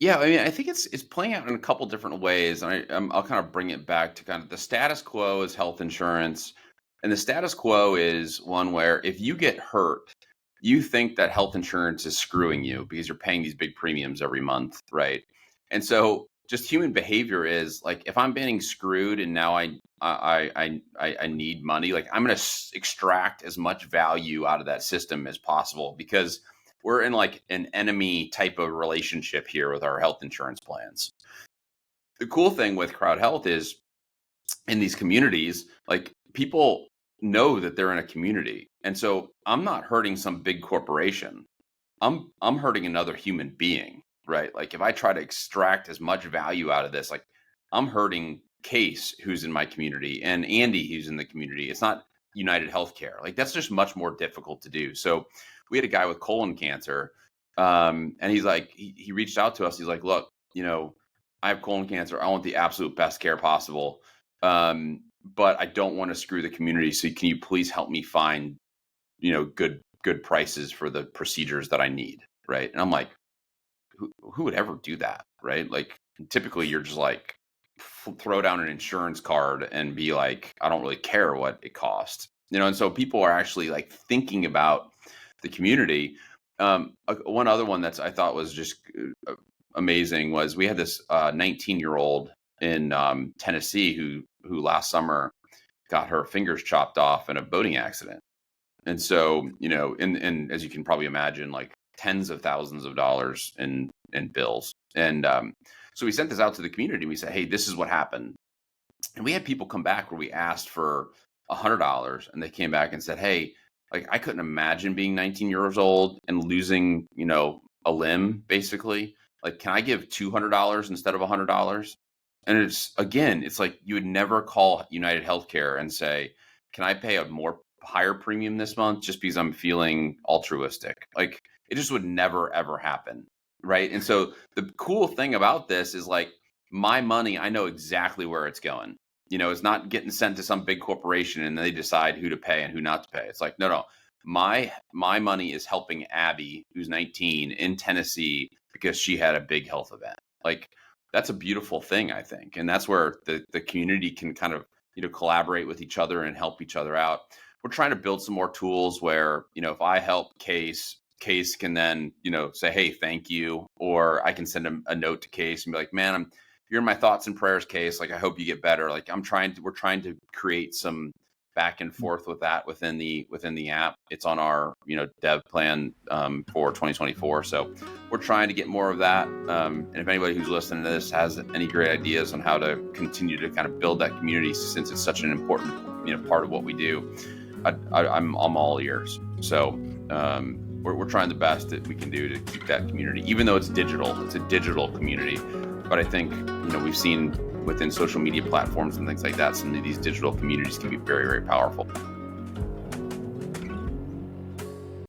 Yeah, I mean, I think it's playing out in a couple different ways, and I'll kind of bring it back to kind of the status quo is health insurance, and the status quo is one where if you get hurt, you think that health insurance is screwing you because you're paying these big premiums every month, right? And so, just human behavior is like if I'm being screwed and now I need money, like I'm going to extract as much value out of that system as possible because we're in like an enemy type of relationship here with our health insurance plans. The cool thing with CrowdHealth is in these communities, like people know that they're in a community. And so I'm not hurting some big corporation. I'm hurting another human being, right? Like if I try to extract as much value out of this, like I'm hurting Case who's in my community and Andy who's in the community. It's not United Healthcare. Like that's just much more difficult to do. So we had a guy with colon cancer, and he's like, he reached out to us. He's like, look, I have colon cancer. I want the absolute best care possible, but I don't want to screw the community. So can you please help me find good prices for the procedures that I need, right? And I'm like, who would ever do that, right? Like typically you're just like throw down an insurance card and be like, I don't really care what it costs, and so people are actually like thinking about the community. One other one that's I thought was just amazing was we had this 19-year-old in Tennessee who last summer got her fingers chopped off in a boating accident. And so, and as you can probably imagine, like tens of thousands of dollars in bills. And so we sent this out to the community. We said, hey, this is what happened. And we had people come back where we asked for $100, and they came back and said, hey, like I couldn't imagine being 19 years old and losing, a limb, basically. Like, can I give $200 instead of $100? And it's like you would never call United Healthcare and say, can I pay a more higher premium this month just because I'm feeling altruistic? Like it just would never ever happen, right? And so the cool thing about this is like my money, I know exactly where it's going. It's not getting sent to some big corporation and they decide who to pay and who not to pay. It's like, no. My money is helping Abby, who's 19 in Tennessee because she had a big health event. Like that's a beautiful thing, I think. And that's where the community can kind of, collaborate with each other and help each other out. We're trying to build some more tools where, if I help Case can then, say, hey, thank you. Or I can send a note to Case and be like, man, you're in my thoughts and prayers, Case. Like, I hope you get better. Like we're trying to create some back and forth with that within the app. It's on our, dev plan for 2024. So we're trying to get more of that. And if anybody who's listening to this has any great ideas on how to continue to kind of build that community, since it's such an important, part of what we do, I'm all ears. So we're trying the best that we can do to keep that community, even though it's digital. It's a digital community. But I think, we've seen within social media platforms and things like that, some of these digital communities can be very, very powerful.